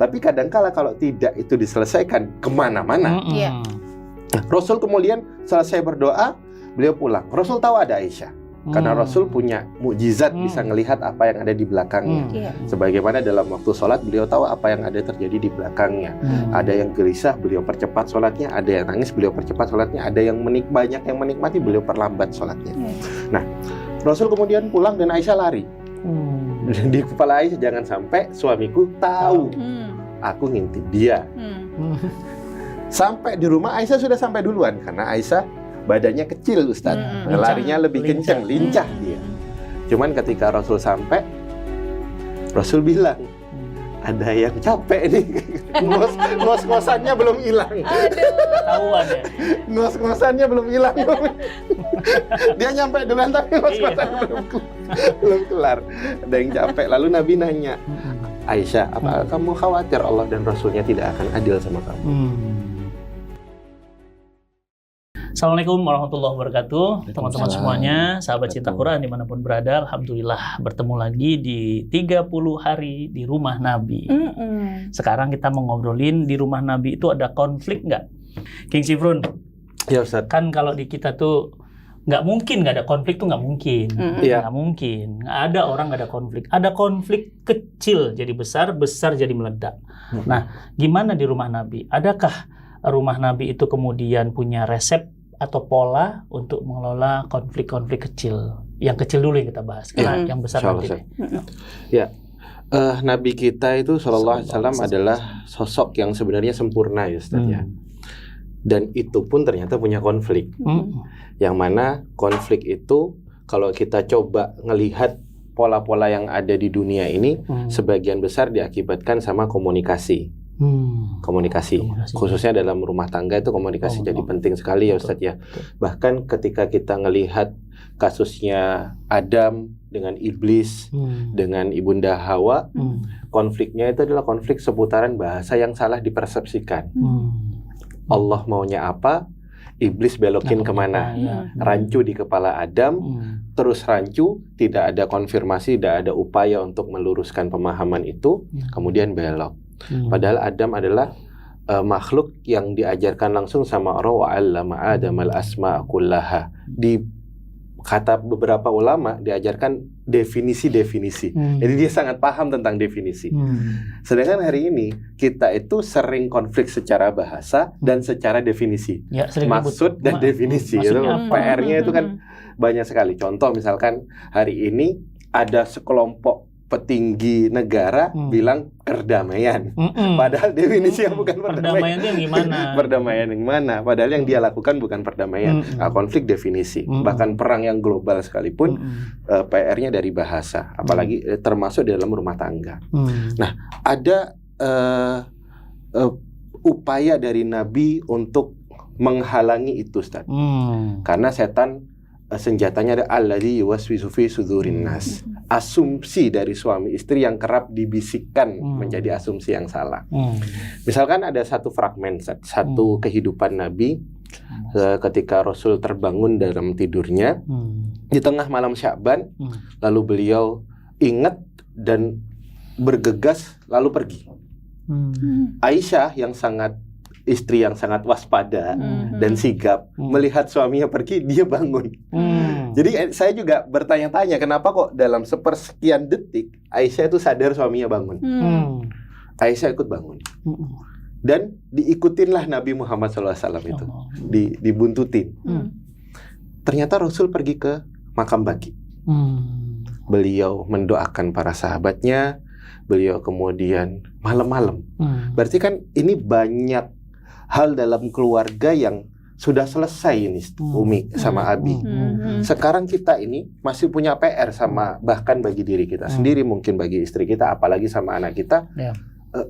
Tapi kadangkala kalau tidak itu diselesaikan kemana-mana. Nah, Rasul kemudian selesai berdoa, beliau pulang. Rasul tahu ada Aisyah. Karena Rasul punya mukjizat bisa melihat apa yang ada di belakangnya. Sebagaimana dalam waktu sholat beliau tahu apa yang ada terjadi di belakangnya. Ada yang gelisah, beliau percepat sholatnya. Ada yang nangis, beliau percepat sholatnya. Ada yang banyak yang menikmati, beliau perlambat sholatnya. Nah, Rasul kemudian pulang dan Aisyah lari. Di kepala Aisyah, jangan sampai suamiku tahu aku ngintip dia. Sampai di rumah Aisyah sudah sampai duluan karena Aisyah badannya kecil, Ustaz. Larinya lebih kencang, lincah dia. Cuman ketika Rasul sampai, Rasul bilang, ada yang capek nih. Ngos-ngosannya belum hilang. Ketahuan ya. Ngos-ngosannya belum hilang. Dia nyampe duluan tapi ngos-ngosannya belum kelar. Ada yang capek. Lalu Nabi nanya, Aisyah, apa kamu khawatir Allah dan Rasulnya tidak akan adil sama kamu? Assalamualaikum warahmatullahi wabarakatuh, teman-teman semuanya, sahabat cinta Quran dimanapun berada. Alhamdulillah bertemu lagi di 30 hari di rumah Nabi. Sekarang kita mau ngobrolin di rumah Nabi itu ada konflik nggak? King Sifrun, Ya Ustaz. kan kalau di kita tuh nggak mungkin nggak ada konflik tuh nggak mungkin. Nggak mungkin, nggak ada orang nggak ada konflik. Ada konflik kecil jadi besar, besar jadi meledak. Nah, gimana di rumah Nabi? Adakah rumah Nabi itu kemudian punya resep atau pola untuk mengelola konflik-konflik kecil? Yang kecil dulu yang kita bahas, karena yang besar nanti. Ya, Nabi kita itu Sallallahu Alaihi Wasallam adalah sosok yang sebenarnya sempurna ya Ustaz ya. Dan itu pun ternyata punya konflik. Yang mana konflik itu kalau kita coba ngelihat pola-pola yang ada di dunia ini, sebagian besar diakibatkan sama komunikasi. Komunikasi, khususnya dalam rumah tangga itu komunikasi jadi penting sekali ya Ustaz ya. Bahkan ketika kita ngelihat kasusnya Adam dengan iblis, dengan ibunda Hawa, konfliknya itu adalah konflik seputaran bahasa yang salah dipersepsikan. Allah maunya apa, iblis belokin kemana, rancu di kepala Adam, terus rancu, tidak ada konfirmasi, tidak ada upaya untuk meluruskan pemahaman itu, kemudian belok. Padahal Adam adalah makhluk yang diajarkan langsung sama Allah, wa 'allama Adamal asma'a kullaha. Di kata beberapa ulama diajarkan definisi-definisi. Jadi dia sangat paham tentang definisi. Sedangkan hari ini kita itu sering konflik secara bahasa dan secara definisi. Maksud dan definisi itu PR-nya itu kan banyak sekali. Contoh misalkan hari ini ada sekelompok petinggi negara bilang perdamaian, padahal definisi yang bukan perdamaian. Perdamaian yang gimana? Perdamaian yang mana? Padahal yang dia lakukan bukan perdamaian. Konflik definisi, bahkan perang yang global sekalipun PR-nya dari bahasa, apalagi termasuk dalam rumah tangga. Nah, ada upaya dari Nabi untuk menghalangi itu, Ustaz. Karena setan senjatanya ada alladzi yuwaswisu fi sudurin nas. Asumsi dari suami istri yang kerap dibisikkan menjadi asumsi yang salah. Misalkan ada satu fragmen, satu kehidupan Nabi ketika Rasul terbangun dalam tidurnya di tengah malam Sya'ban, lalu beliau ingat dan bergegas lalu pergi. Aisyah yang istri yang sangat waspada dan sigap melihat suaminya pergi, dia bangun. Jadi saya juga bertanya-tanya kenapa kok dalam sepersekian detik Aisyah itu sadar suaminya bangun. Aisyah ikut bangun. Dan diikutinlah Nabi Muhammad SAW itu, dibuntutin. Ternyata Rasul pergi ke makam Baqi. Beliau mendoakan para sahabatnya, beliau kemudian malam-malam. Berarti kan ini banyak hal dalam keluarga yang sudah selesai ini, Umi sama Abi. Sekarang kita ini masih punya PR sama, bahkan bagi diri kita sendiri, mungkin bagi istri kita, apalagi sama anak kita.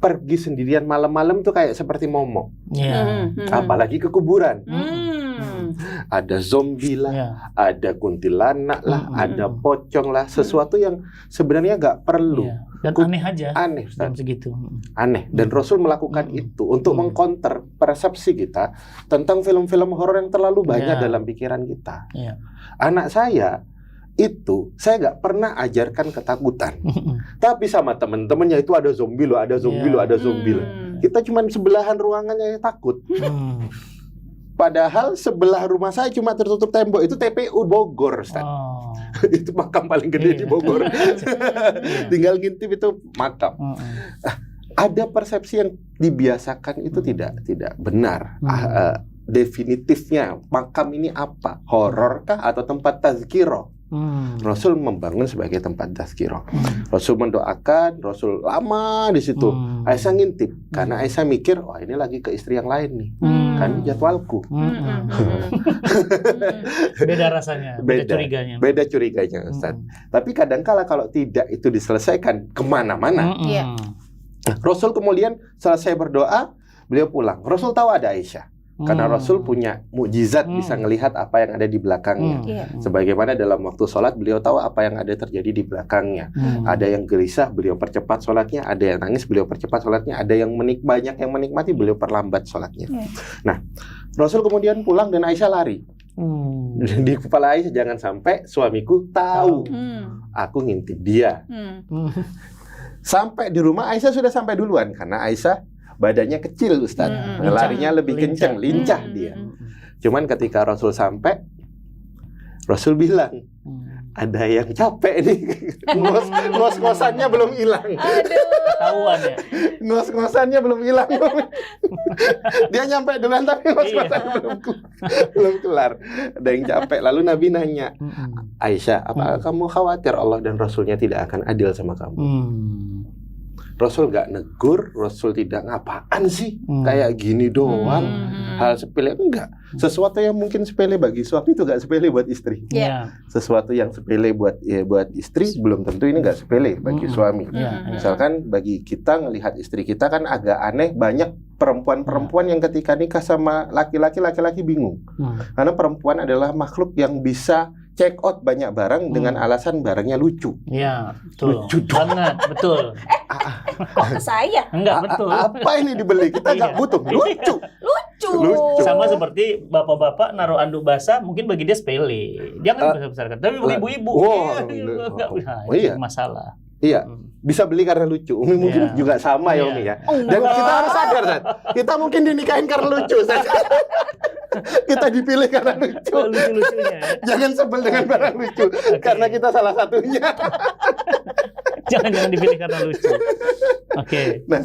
Pergi sendirian malam-malam tuh kayak seperti momok. Apalagi ke kuburan. Ada zombie lah, ada kuntilanak lah, ada pocong lah, sesuatu yang sebenarnya nggak perlu. Dan aneh aja. Aneh, Ustaz. Segitu. Aneh. Dan Rasul melakukan itu untuk mengcounter persepsi kita tentang film-film horor yang terlalu banyak dalam pikiran kita. Anak saya itu saya nggak pernah ajarkan ketakutan. Tapi sama temen-temennya itu ada zombie loh, ada zombie loh, ada zombie loh. Kita cuma sebelahan ruangannya takut. Padahal sebelah rumah saya cuma tertutup tembok, itu TPU Bogor, Ustaz. Itu makam paling gede di Bogor. Tinggal ngintip itu makam. Ada persepsi yang dibiasakan itu tidak benar. Definitifnya makam ini apa? Horor kah atau tempat tazkirah? Rasul membangun sebagai tempat tazkirah. Rasul mendoakan, Rasul lama di situ. Aisyah ngintip karena Aisyah mikir, wah ini lagi ke istri yang lain nih. Kan jadwalku. Beda rasanya, beda curiganya. Beda curiganya, Ustaz. Tapi kadangkala kalau tidak itu diselesaikan kemana-mana. Rasul kemudian selesai berdoa, beliau pulang. Rasul tahu ada Aisyah. Karena Rasul punya mukjizat bisa melihat apa yang ada di belakangnya. Sebagaimana dalam waktu sholat beliau tahu apa yang ada terjadi di belakangnya. Ada yang gelisah, beliau percepat sholatnya. Ada yang nangis, beliau percepat sholatnya. Ada yang banyak yang menikmati, beliau perlambat sholatnya. Nah, Rasul kemudian pulang dan Aisyah lari. Di kepala Aisyah, jangan sampai suamiku tahu aku ngintip dia. Sampai di rumah Aisyah sudah sampai duluan karena Aisyah badannya kecil, Ustaz. Larinya lebih kencang, lincah dia. Cuman ketika Rasul sampai, Rasul bilang, ada yang capek nih. Ngos-ngosannya belum hilang. Ketahuan ya. Ngos-ngosannya belum hilang. Dia nyampe duluan tapi ngos-ngosannya belum kelar. Ada yang capek. Lalu Nabi nanya, Aisyah, apakah kamu khawatir Allah dan Rasulnya tidak akan adil sama kamu? Rasul nggak negur, Rasul tidak ngapaan sih kayak gini doang, hal sepele enggak. Sesuatu yang mungkin sepele bagi suami itu nggak sepele buat istri. Sesuatu yang sepele buat istri belum tentu ini nggak sepele bagi suami. Misalkan bagi kita ngelihat istri kita kan agak aneh, banyak perempuan-perempuan yang ketika nikah sama laki-laki bingung. Karena perempuan adalah makhluk yang bisa check out banyak barang dengan alasan barangnya lucu. Iya, betul. Lucu banget, betul. Kok ke saya? Enggak, betul. Apa ini dibeli? Kita nggak butuh. Lucu. Sama seperti bapak-bapak naruh anduk basah, mungkin bagi dia sepele. Jangan besar-besarkan. Tapi bagi ibu-ibu, iya, masalah. Iya, bisa beli karena lucu. Umi mungkin juga sama ya Umi ya. Dan kita harus sadar, Zat. Kita mungkin dinikahin karena lucu, Zat. Kita dipilih karena lucu. Lucu-lucunya. Jangan sebel dengan barang lucu, karena kita salah satunya. Jangan dipilih karena lucu. Oke. Nah,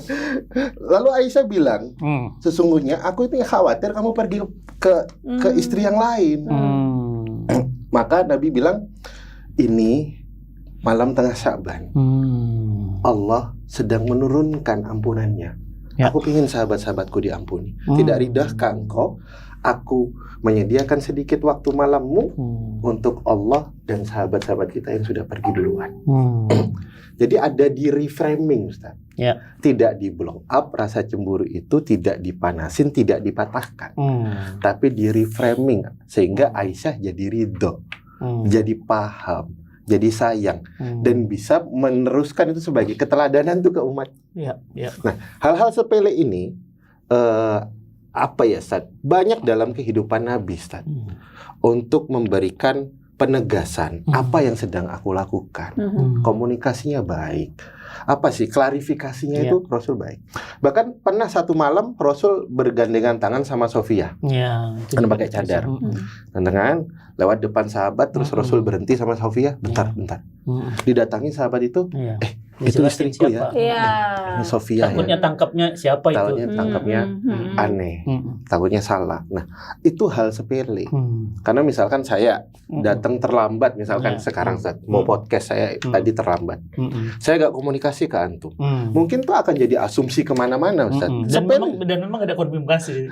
lalu Aisyah bilang, sesungguhnya aku itu khawatir kamu pergi ke istri yang lain. Maka Nabi bilang, ini malam tengah Sya'ban. Allah sedang menurunkan ampunannya. Aku ingin sahabat-sahabatku diampuni. Tidak ridahkah engkau aku menyediakan sedikit waktu malammu untuk Allah dan sahabat-sahabat kita yang sudah pergi duluan. Jadi ada di reframing, Ustaz. Tidak di blow up, rasa cemburu itu tidak dipanasin, tidak dipatahkan. Tapi di reframing sehingga Aisyah jadi ridho, jadi paham, jadi sayang, dan bisa meneruskan itu sebagai keteladanan tuh ke umat. Nah, hal-hal sepele ini Ustaz? Banyak dalam kehidupan Nabi, Ustaz, untuk memberikan penegasan apa yang sedang aku lakukan. Komunikasinya baik. Apa sih klarifikasinya itu Rasul baik. Bahkan pernah satu malam Rasul bergandengan tangan sama Sofia. Kan pakai cadar. Gandengan lewat depan sahabat, terus Rasul berhenti sama Sofia, bentar. Didatangi sahabat itu, itu istriku ya. Ini Sofia. Takutnya tangkapnya siapa itu? Takutnya tangkapnya aneh. Takutnya salah. Nah, itu hal sepele. Karena misalkan saya datang terlambat, misalkan sekarang mau podcast saya tadi terlambat. Saya nggak komunikasi ke antum. Mungkin tuh akan jadi asumsi kemana-mana, Ustaz. Dan memang ada komunikasi.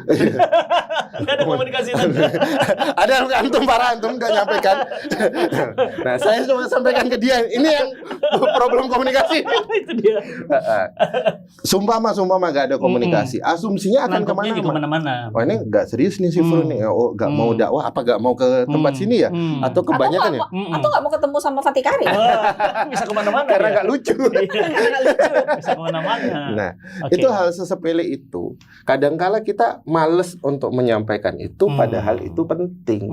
Ada komunikasi tadi. Ada antum, para antum nggak nyampaikan. Nah, saya cuma sampaikan ke dia. Ini yang problem komunikasi Itu dia. Sumpama gak ada komunikasi. Asumsinya akan kemana-mana. Oh ini gak serius nih si Fru nih. Oh gak mau dakwah apa gak mau ke tempat sini ya? Atau kebanyakan Atau gak mau ketemu sama Fatikari? Bisa kemana-mana. Karena gak lucu. Bisa kemana-mana. Nah, itu hal sesepele itu. Kadangkala kita males untuk menyampaikan itu, padahal itu penting.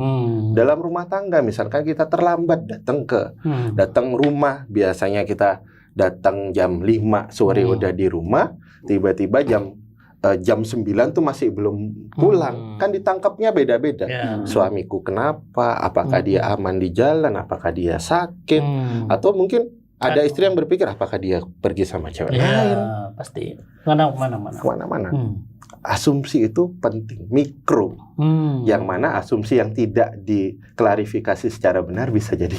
Dalam rumah tangga, misalkan kita terlambat datang rumah, biasanya kita datang jam 5 sore udah di rumah, tiba-tiba jam 9 tuh masih belum pulang. Kan ditangkapnya beda-beda. Suamiku kenapa? Apakah dia aman di jalan? Apakah dia sakit? Atau mungkin ada istri yang berpikir apakah dia pergi sama cewek lain? Pasti. Kemana-mana. Asumsi itu penting, mikro. Yang mana asumsi yang tidak diklarifikasi secara benar bisa jadi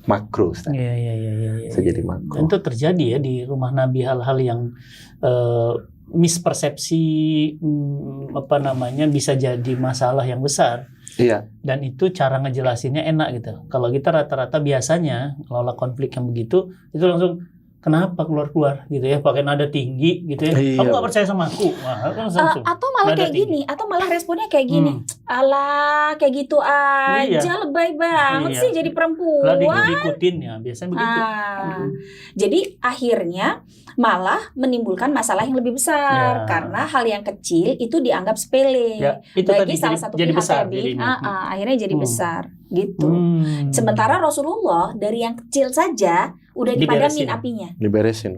makro. Bisa jadi makro. Dan itu terjadi ya di rumah Nabi, hal-hal yang mispersepsi bisa jadi masalah yang besar. Iya. Dan itu cara ngejelasinnya enak gitu. Kalau kita rata-rata biasanya ngelola konflik yang begitu, itu langsung kenapa keluar gitu ya, pakai nada tinggi gitu ya. Kamu gak percaya sama aku? Atau malah kayak gini, atau malah responnya kayak gini. Alah, kayak gitu aja, lebay banget sih jadi perempuan. Lah diikutin ya, biasanya begitu. Jadi akhirnya malah menimbulkan masalah yang lebih besar karena hal yang kecil itu dianggap sepele. Itu bagi tadi salah satu jadi pihak besar tadi. Akhirnya jadi besar gitu. Sementara Rasulullah dari yang kecil saja udah dipadamin apinya. Diberesin.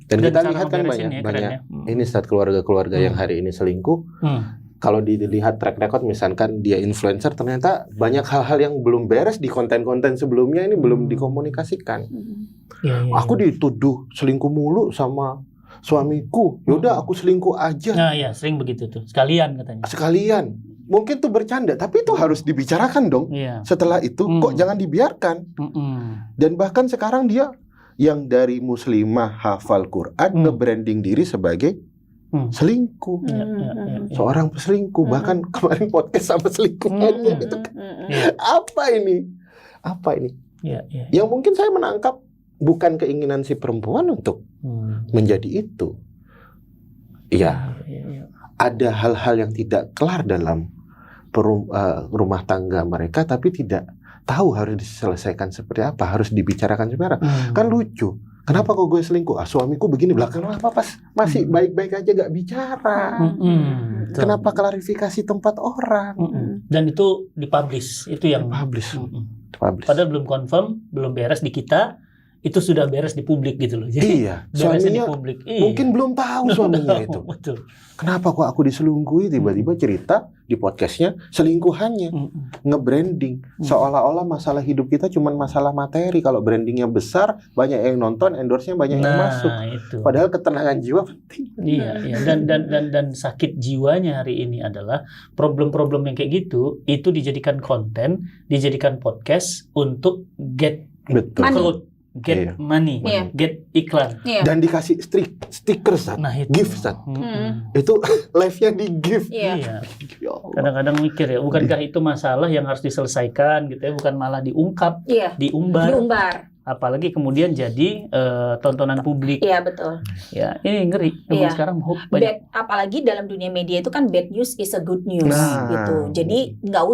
Dan kita lihat kan banyak ini saat keluarga-keluarga yang hari ini selingkuh. Kalau dilihat track record, misalkan dia influencer, ternyata banyak hal-hal yang belum beres di konten-konten sebelumnya ini belum dikomunikasikan. Aku dituduh selingkuh mulu sama suamiku. Yaudah aku selingkuh aja. Nah ya sering begitu tuh. Sekalian katanya. Sekalian. Mungkin tuh bercanda, tapi itu harus dibicarakan dong. Setelah itu kok jangan dibiarkan. Dan bahkan sekarang dia yang dari muslimah hafal Quran nge-branding diri sebagai selingkuh. Seorang peselingkuh. Bahkan kemarin podcast sama selingkuhannya itu kan. Apa ini? Yang mungkin saya menangkap bukan keinginan si perempuan untuk menjadi itu. Ada hal-hal yang tidak kelar dalam rumah tangga mereka, tapi tidak tahu harus diselesaikan seperti apa, harus dibicarakan seperti apa. Kan lucu. Kenapa kok gue selingkuh? Suamiku begini, belakang apa pas masih baik-baik aja gak bicara. Kenapa klarifikasi tempat orang? Dan itu dipublish, itu yang publish. Padahal belum confirm, belum beres di kita, itu sudah beres di publik gitu loh. Jadi suaminya di publik. Mungkin belum tahu suaminya itu. Betul. Kenapa kok aku diselingkuhi? Tiba-tiba cerita di podcastnya selingkuhannya, nge-branding seolah-olah masalah hidup kita cuma masalah materi. Kalau brandingnya besar, banyak yang nonton, endorse-nya banyak yang masuk. Itu. Padahal ketenangan jiwa penting. Dan sakit jiwanya hari ini adalah problem-problem yang kayak gitu itu dijadikan konten, dijadikan podcast untuk get money. Money, get iklan, dan dikasih stiker gift itu live-nya di gift. Kadang-kadang mikir ya, bukankah itu masalah yang harus diselesaikan gitu ya, bukan malah diungkap, diumbar. Apalagi kemudian jadi tontonan publik. Iya betul. Ya ini ngeri. Sekarang banyak. Apalagi dalam dunia media itu kan bad news is a good news gitu. Jadi nggak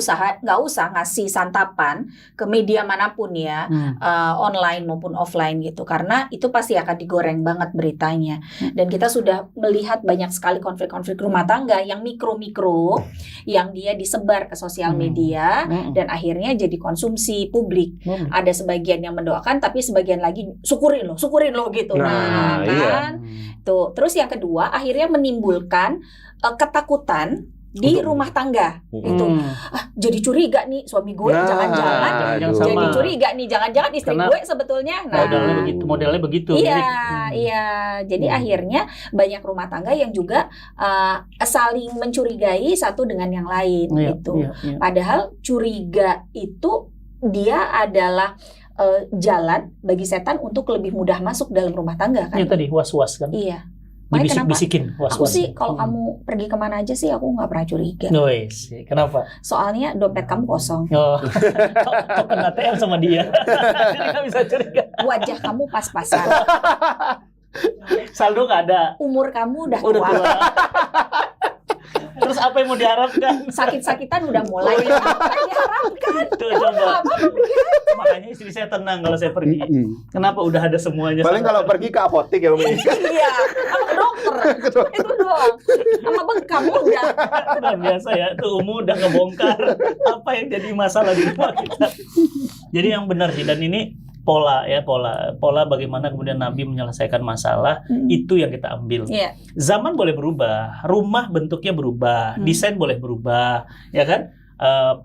usah ngasih santapan ke media manapun ya, online maupun offline gitu. Karena itu pasti akan digoreng banget beritanya. Dan kita sudah melihat banyak sekali konflik-konflik rumah tangga yang mikro-mikro yang dia disebar ke sosial media dan akhirnya jadi konsumsi publik. Ada sebagian yang mendoakan, tapi sebagian lagi syukurin loh gitu. Tuh. Terus yang kedua akhirnya menimbulkan ketakutan di rumah tangga itu. Jadi curiga nih suami gue, jangan-jangan jadi curiga nih, jangan-jangan istri gue sebetulnya. Modelnya begitu. Iya. Jadi akhirnya banyak rumah tangga yang juga saling mencurigai satu dengan yang lain gitu. Padahal curiga itu dia adalah jalan bagi setan untuk lebih mudah masuk dalam rumah tangga kan? Yang tadi was-was kan? Iya. dibisik-bisikin. Aku sih kalau kamu pergi kemana aja sih aku nggak pernah curiga. Kenapa? Soalnya dompet kamu kosong. Token ATM sama dia. Jadi nggak bisa curiga. Wajah kamu pas-pasan. Saldo nggak ada. Umur kamu udah tua. Terus apa yang mau diharapkan? Sakit-sakitan udah mulai. Apa yang diharapkan? Tuh, coba. Makanya istri saya tenang kalau saya pergi. Kenapa udah ada semuanya? Paling kalau pergi ke apotek ya, Iya, sama ke dokter. Itu doang. Sama bekam udah. Luar biasa ya, tuh umum udah ngebongkar apa yang jadi masalah di rumah kita. Jadi yang benar sih, dan ini pola bagaimana kemudian Nabi menyelesaikan masalah itu yang kita ambil. Zaman boleh berubah, rumah bentuknya berubah, desain boleh berubah, ya kan?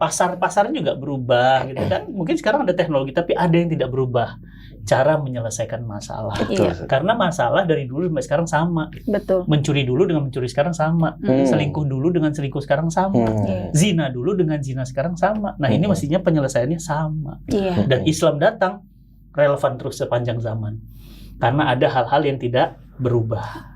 Pasar-pasarnya juga berubah, gitu kan? Mungkin sekarang ada teknologi, tapi ada yang tidak berubah. Cara menyelesaikan masalah. Karena masalah dari dulu sampai sekarang sama. Betul. Mencuri dulu dengan mencuri sekarang sama. Selingkuh dulu dengan selingkuh sekarang sama. Zina dulu dengan zina sekarang sama. Nah, ini mestinya penyelesaiannya sama. Dan Islam datang relevan terus sepanjang zaman. Karena ada hal-hal yang tidak berubah.